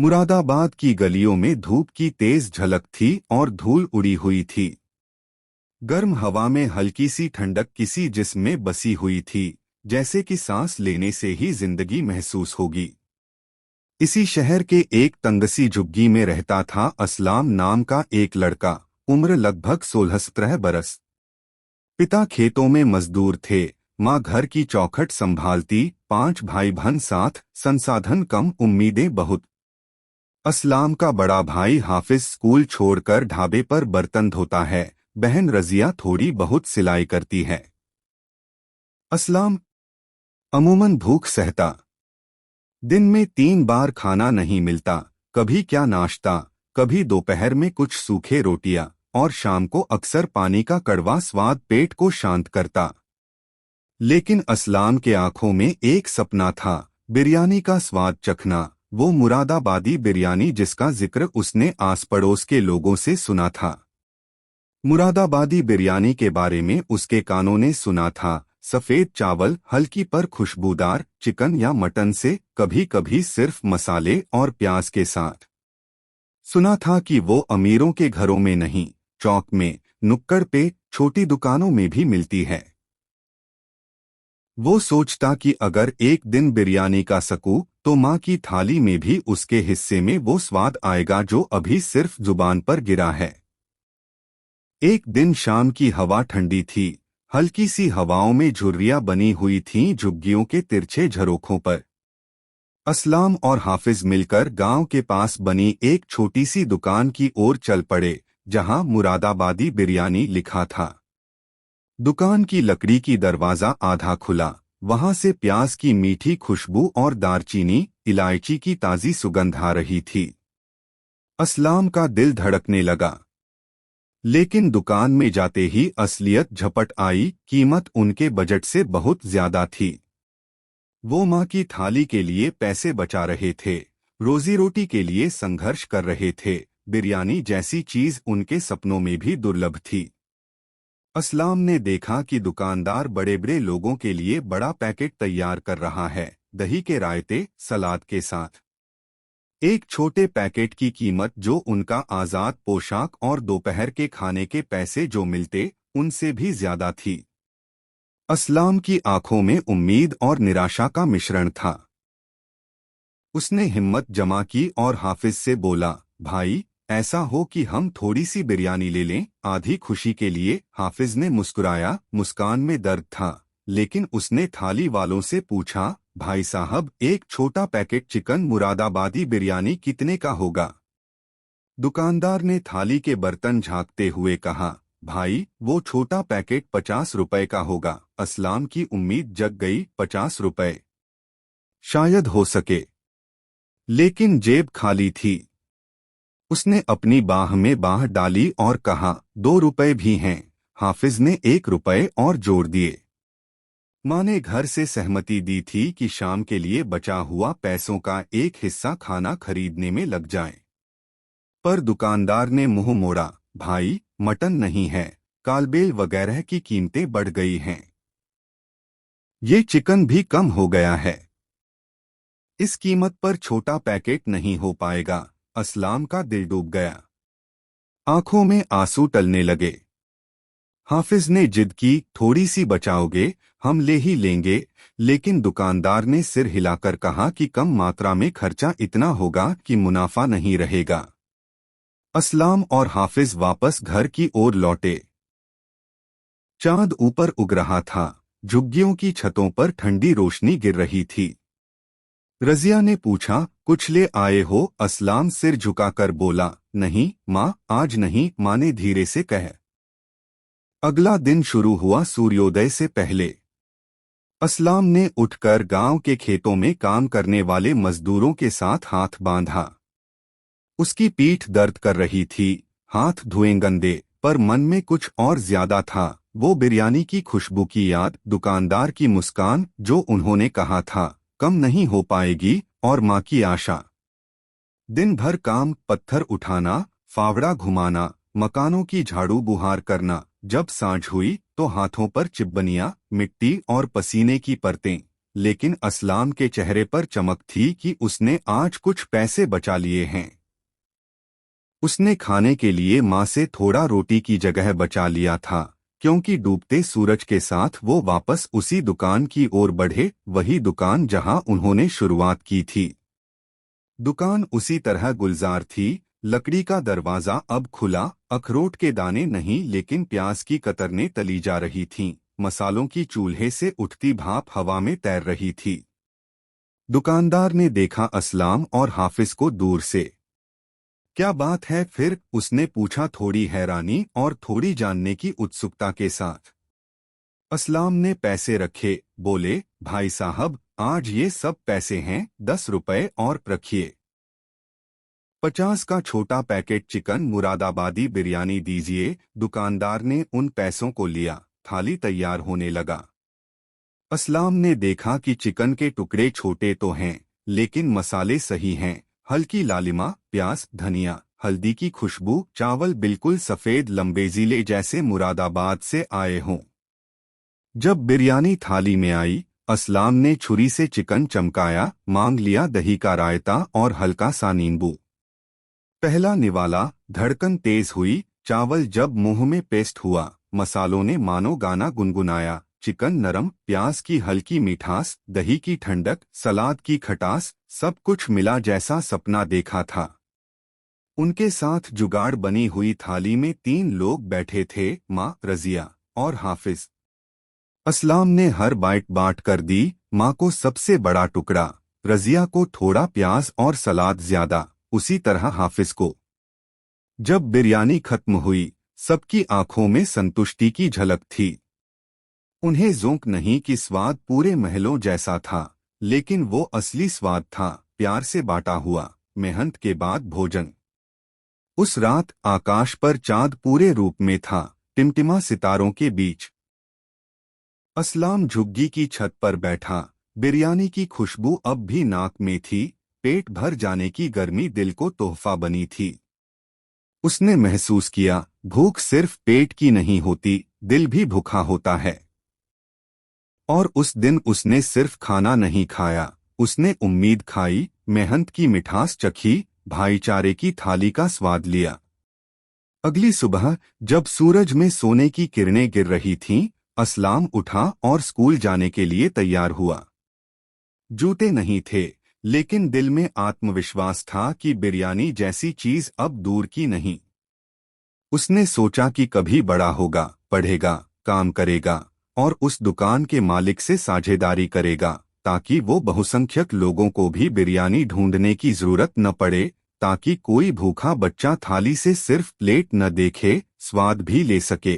मुरादाबाद की गलियों में धूप की तेज झलक थी और धूल उड़ी हुई थी। गर्म हवा में हल्की सी ठंडक किसी जिस्म में बसी हुई थी, जैसे कि सांस लेने से ही जिंदगी महसूस होगी। इसी शहर के एक तंगसी झुग्गी में रहता था असलाम नाम का एक लड़का, उम्र लगभग 16-17 बरस। पिता खेतों में मजदूर थे, माँ घर की चौखट संभालती, 5 भाई बहन साथ, संसाधन कम उम्मीदें बहुत। असलाम का बड़ा भाई हाफिज स्कूल छोड़कर ढाबे पर बर्तन धोता है, बहन रजिया थोड़ी बहुत सिलाई करती है। असलाम अमूमन भूख सहता। दिन में 3 बार खाना नहीं मिलता, कभी क्या नाश्ता, कभी दोपहर में कुछ सूखे रोटियां, और शाम को अक्सर पानी का कड़वा स्वाद पेट को शांत करता। लेकिन असलाम के आंखों में एक सपना था, बिरयानी का स्वाद चखना, वो मुरादाबादी बिरयानी जिसका जिक्र उसने आस पड़ोस के लोगों से सुना था। मुरादाबादी बिरयानी के बारे में उसके कानों ने सुना था, सफ़ेद चावल हल्की पर खुशबूदार, चिकन या मटन से, कभी कभी सिर्फ मसाले और प्याज के साथ। सुना था कि वो अमीरों के घरों में नहीं, चौक में, नुक्कड़ पे, छोटी दुकानों में भी मिलती है। वो सोचता कि अगर एक दिन बिरयानी का सकूं तो माँ की थाली में भी उसके हिस्से में वो स्वाद आएगा जो अभी सिर्फ जुबान पर गिरा है। एक दिन शाम की हवा ठंडी थी, हल्की सी हवाओं में झुर्रियां बनी हुई थीं झुग्गियों के तिरछे झरोखों पर। असलाम और हाफिज मिलकर गांव के पास बनी एक छोटी सी दुकान की ओर चल पड़े, जहां मुरादाबादी बिरयानी लिखा था। दुकान की लकड़ी की दरवाजा आधा खुला, वहां से प्याज की मीठी खुशबू और दालचीनी, इलायची की ताजी सुगंध आ रही थी। असलाम का दिल धड़कने लगा। लेकिन दुकान में जाते ही असलियत झपट आई, कीमत उनके बजट से बहुत ज्यादा थी। वो माँ की थाली के लिए पैसे बचा रहे थे, रोजी रोटी के लिए संघर्ष कर रहे थे, बिरयानी जैसी चीज उनके सपनों में भी दुर्लभ थी। असलाम ने देखा कि दुकानदार बड़े बड़े लोगों के लिए बड़ा पैकेट तैयार कर रहा है, दही के रायते, सलाद के साथ। एक छोटे पैकेट की कीमत जो उनका आज़ाद पोशाक और दोपहर के खाने के पैसे जो मिलते, उनसे भी ज्यादा थी। असलाम की आंखों में उम्मीद और निराशा का मिश्रण था। उसने हिम्मत जमा की और हाफिज से बोला, भाई, ऐसा हो कि हम थोड़ी सी बिरयानी ले लें, आधी खुशी के लिए। हाफिज ने मुस्कुराया, मुस्कान में दर्द था, लेकिन उसने थाली वालों से पूछा, भाई साहब, एक छोटा पैकेट चिकन मुरादाबादी बिरयानी कितने का होगा? दुकानदार ने थाली के बर्तन झांकते हुए कहा, भाई, वो छोटा पैकेट 50 रुपए का होगा। असलाम की उम्मीद जग गई, 50 रुपए शायद हो सके, लेकिन जेब खाली थी। उसने अपनी बाह में बाह डाली और कहा, 2 रुपए भी हैं। हाफिज ने 1 रुपए और जोड़ दिए। माँ ने घर से सहमति दी थी कि शाम के लिए बचा हुआ पैसों का एक हिस्सा खाना खरीदने में लग जाए। पर दुकानदार ने मुंह मोड़ा, भाई, मटन नहीं है, कालबेल वगैरह की कीमतें बढ़ गई हैं। ये चिकन भी कम हो गया है। इस कीमत पर छोटा पैकेट नहीं हो पाएगा। असलाम का दिल डूब गया, आंखों में आंसू टलने लगे। हाफिज ने जिद की, थोड़ी सी बचाओगे, हम ले ही लेंगे। लेकिन दुकानदार ने सिर हिलाकर कहा कि कम मात्रा में खर्चा इतना होगा कि मुनाफा नहीं रहेगा। असलाम और हाफिज वापस घर की ओर लौटे। चांद ऊपर उग रहा था, झुग्गियों की छतों पर ठंडी रोशनी गिर रही थी। रजिया ने पूछा, कुछ ले आए हो? असलाम सिर झुकाकर बोला, नहीं माँ, आज नहीं। माँ ने धीरे से कहा। अगला दिन शुरू हुआ सूर्योदय से पहले। असलाम ने उठकर गांव के खेतों में काम करने वाले मजदूरों के साथ हाथ बांधा। उसकी पीठ दर्द कर रही थी, हाथ धुएं गंदे, पर मन में कुछ और ज्यादा था। वो बिरयानी की खुशबू की याद, दुकानदार की मुस्कान जो उन्होंने कहा था, कम नहीं हो पाएगी, और माँ की आशा। दिन भर काम, पत्थर उठाना, फावड़ा घुमाना, मकानों की झाड़ू बुहार करना। जब सांझ हुई तो हाथों पर चिपबनियां, मिट्टी और पसीने की परतें। लेकिन असलाम के चेहरे पर चमक थी कि उसने आज कुछ पैसे बचा लिए हैं। उसने खाने के लिए माँ से थोड़ा रोटी की जगह बचा लिया था, क्योंकि डूबते सूरज के साथ वो वापस उसी दुकान की ओर बढ़े, वही दुकान जहां उन्होंने शुरुआत की थी। दुकान उसी तरह गुलजार थी, लकड़ी का दरवाजा अब खुला, अखरोट के दाने नहीं लेकिन प्याज की कतरनें तली जा रही थीं, मसालों की चूल्हे से उठती भाप हवा में तैर रही थी। दुकानदार ने देखा असलाम और हाफिज को दूर से। क्या बात है फिर? उसने पूछा, थोड़ी हैरानी और थोड़ी जानने की उत्सुकता के साथ। असलाम ने पैसे रखे, बोले, भाई साहब, आज ये सब पैसे हैं, 10 रुपए और रखिए। 50 का छोटा पैकेट चिकन मुरादाबादी बिरयानी दीजिए। दुकानदार ने उन पैसों को लिया, थाली तैयार होने लगा। असलाम ने देखा कि चिकन के टुकड़े छोटे तो हैं, लेकिन मसाले सही हैं, हल्की लालिमा, प्याज, धनिया, हल्दी की खुशबू, चावल बिल्कुल सफेद लंबेजीले जैसे मुरादाबाद से आए हों। जब बिरयानी थाली में आई, असलाम ने छुरी से चिकन चमकाया, मांग लिया दही का रायता और हल्का सा नींबू। पहला निवाला, धड़कन तेज हुई। चावल जब मुंह में पेस्ट हुआ, मसालों ने मानो गाना गुनगुनाया। चिकन नरम, प्याज की हल्की मिठास, दही की ठंडक, सलाद की खटास, सब कुछ मिला जैसा सपना देखा था। उनके साथ जुगाड़ बनी हुई थाली में 3 लोग बैठे थे, माँ, रजिया और हाफिज। असलाम ने हर बाइट बांट कर दी, माँ को सबसे बड़ा टुकड़ा, रजिया को थोड़ा प्याज और सलाद ज्यादा, उसी तरह हाफिज को। जब बिरयानी खत्म हुई, सबकी आंखों में संतुष्टि की झलक थी। उन्हें जोंक नहीं कि स्वाद पूरे महलों जैसा था, लेकिन वो असली स्वाद था, प्यार से बांटा हुआ, मेहनत के बाद भोजन। उस रात आकाश पर चांद पूरे रूप में था, टिमटिमा सितारों के बीच। असलाम झुग्गी की छत पर बैठा, बिरयानी की खुशबू अब भी नाक में थी, पेट भर जाने की गर्मी दिल को तोहफा बनी थी। उसने महसूस किया, भूख सिर्फ पेट की नहीं होती, दिल भी भूखा होता है। और उस दिन उसने सिर्फ खाना नहीं खाया, उसने उम्मीद खाई, मेहनत की मिठास चखी, भाईचारे की थाली का स्वाद लिया। अगली सुबह जब सूरज में सोने की किरणें गिर रही थीं, असलाम उठा और स्कूल जाने के लिए तैयार हुआ। जूते नहीं थे, लेकिन दिल में आत्मविश्वास था कि बिरयानी जैसी चीज अब दूर की नहीं। उसने सोचा कि कभी बड़ा होगा, पढ़ेगा, काम करेगा और उस दुकान के मालिक से साझेदारी करेगा, ताकि वो बहुसंख्यक लोगों को भी बिरयानी ढूंढने की जरूरत न पड़े, ताकि कोई भूखा बच्चा थाली से सिर्फ प्लेट न देखे, स्वाद भी ले सके।